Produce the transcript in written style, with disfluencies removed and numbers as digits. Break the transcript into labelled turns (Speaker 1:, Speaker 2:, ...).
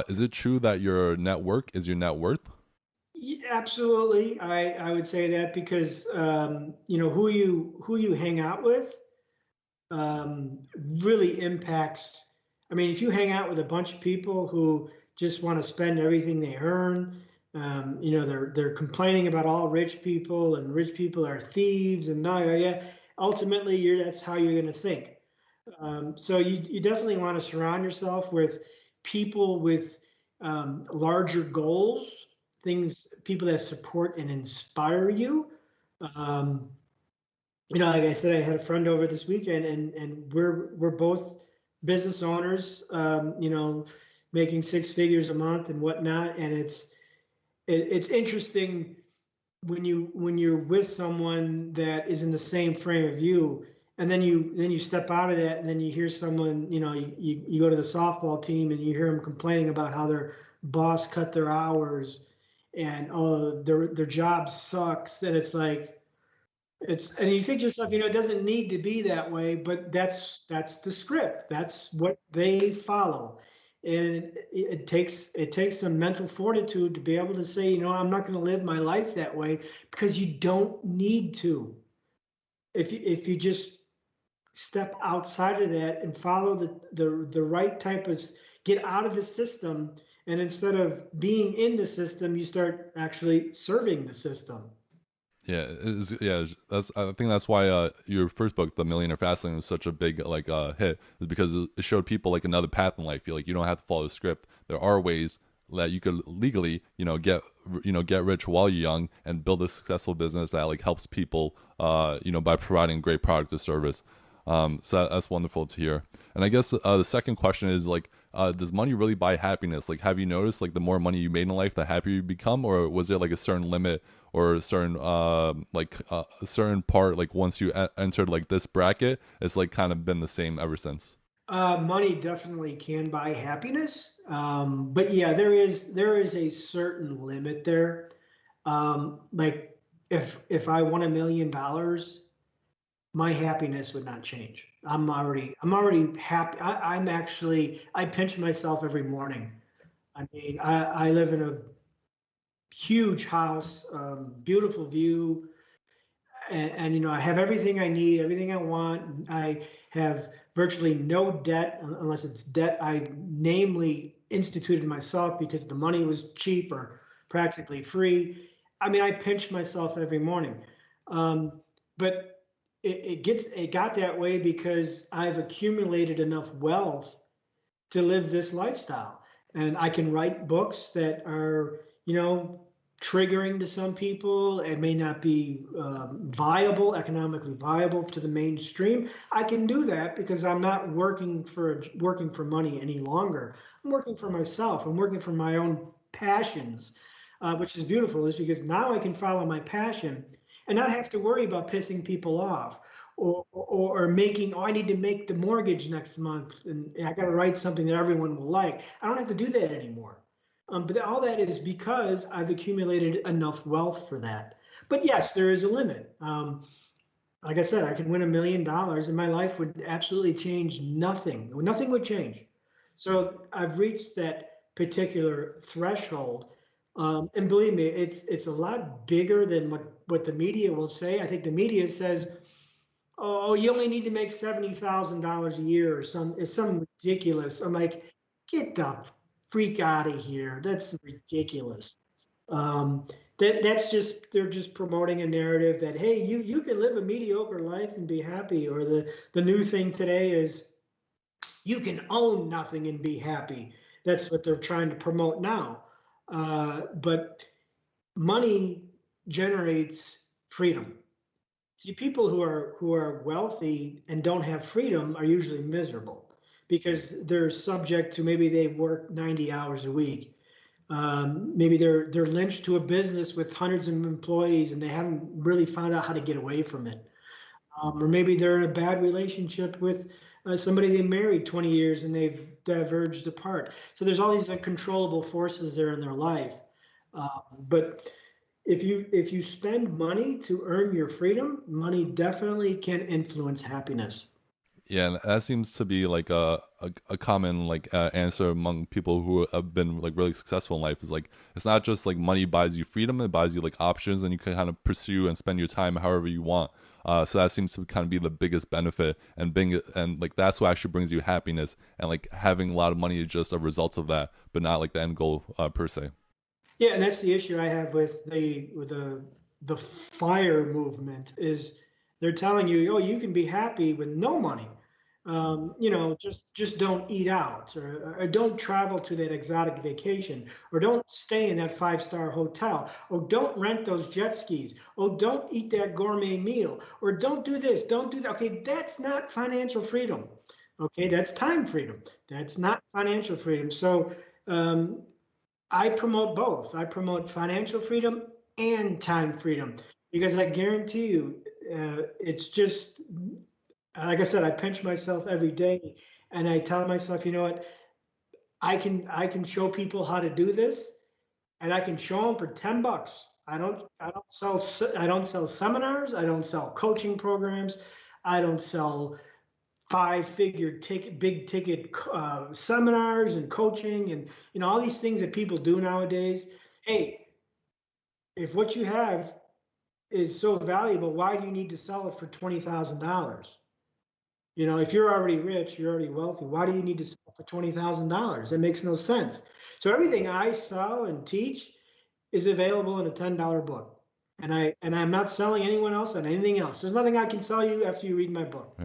Speaker 1: Is it true that your network is your net worth?
Speaker 2: Yeah, absolutely. I would say that because who you hang out with really impacts. I mean, if you hang out with a bunch of people who just want to spend everything they earn, they're complaining about all rich people and rich people are thieves and no, yeah, yeah. Ultimately, that's how you're going to think. So you definitely want to surround yourself with people with larger goals, people that support and inspire you. Um, like I said, I had a friend over this weekend, and we're both business owners. Making six figures a month and whatnot, and it's interesting when you're with someone that is in the same frame of you, and then you step out of that, and then you hear someone, you go to the softball team and you hear them complaining about how their boss cut their hours, and oh their job sucks, and it's like and you think to yourself, it doesn't need to be that way, but that's the script. That's what they follow. And it takes some mental fortitude to be able to say, I'm not going to live my life that way because you don't need to. If you just step outside of that and follow the right type of get out of the system, and instead of being in the system, you start actually serving the system.
Speaker 1: Yeah, that's I think that's why your first book, The Millionaire Fastlane, was such a big hit, is because it showed people like another path in life. You don't have to follow the script. There are ways that you could legally, get rich while you're young and build a successful business that like helps people, by providing great product or service. That's wonderful to hear. And I guess the second question is like, does money really buy happiness? Like, have you noticed like the more money you made in life, the happier you become, or was there like a certain limit or a certain a certain part like once you entered like this bracket, it's like kind of been the same ever since?
Speaker 2: Money definitely can buy happiness, but yeah, there is a certain limit there. Like if I won $1 million, my happiness would not change. I'm already happy. I pinch myself every morning. I mean, I live in a huge house, beautiful view, and I have everything I need, everything I want. I have virtually no debt unless it's debt I namely instituted myself because the money was cheap or practically free. I mean, I pinch myself every morning, but it got that way because I've accumulated enough wealth to live this lifestyle. And I can write books that are, triggering to some people. It may not be viable, economically viable to the mainstream. I can do that because I'm not working for money any longer. I'm working for myself. I'm working for my own passions, which is beautiful. Is because now I can follow my passion and not have to worry about pissing people off or making, oh, I need to make the mortgage next month and I got to write something that everyone will like. I don't have to do that anymore. But all that is because I've accumulated enough wealth for that. But yes, there is a limit. Like I said, I could win $1 million and my life would absolutely change nothing. Nothing would change. So I've reached that particular threshold. And believe me, it's a lot bigger than what the media will say. I think the media says, oh, you only need to make $70,000 a year or it's some ridiculous. I'm like, get the freak out of here. That's ridiculous. Um, that's just they're just promoting a narrative that hey, you can live a mediocre life and be happy. Or the new thing today is you can own nothing and be happy. That's what they're trying to promote now. But money generates freedom. See, people who are wealthy and don't have freedom are usually miserable because they're subject to maybe they work 90 hours a week. Maybe they're lynched to a business with hundreds of employees and they haven't really found out how to get away from it. Or maybe they're in a bad relationship with somebody they married 20 years and they've diverged apart. So there's all these uncontrollable forces there in their life. But if you spend money to earn your freedom, money definitely can influence happiness.
Speaker 1: Yeah, and that seems to be like a common like answer among people who have been like really successful in life is like it's not just like money buys you freedom, it buys you like options and you can kind of pursue and spend your time however you want. So that seems to kind of be the biggest benefit and being and like that's what actually brings you happiness and like having a lot of money is just a result of that, but not like the end goal per se.
Speaker 2: Yeah, and that's the issue I have with the fire movement is they're telling you, oh, you can be happy with no money. Just don't eat out, or don't travel to that exotic vacation, or don't stay in that five-star hotel, or don't rent those jet skis, or don't eat that gourmet meal, or don't do this, don't do that. Okay, that's not financial freedom. Okay, that's time freedom. That's not financial freedom. So um, I promote both. I promote financial freedom and time freedom because I guarantee you, it's just like I said. I pinch myself every day, and I tell myself, you know what? I can show people how to do this, and I can show them for $10. I don't sell seminars. I don't sell coaching programs. I don't sell five-figure ticket, big ticket seminars and coaching, and all these things that people do nowadays. Hey, if what you have is so valuable, why do you need to sell it for $20,000? If you're already rich, you're already wealthy. Why do you need to sell it for $20,000? It makes no sense. So everything I sell and teach is available in a $10 book. And I'm not selling anyone else on anything else. There's nothing I can sell you after you read my book.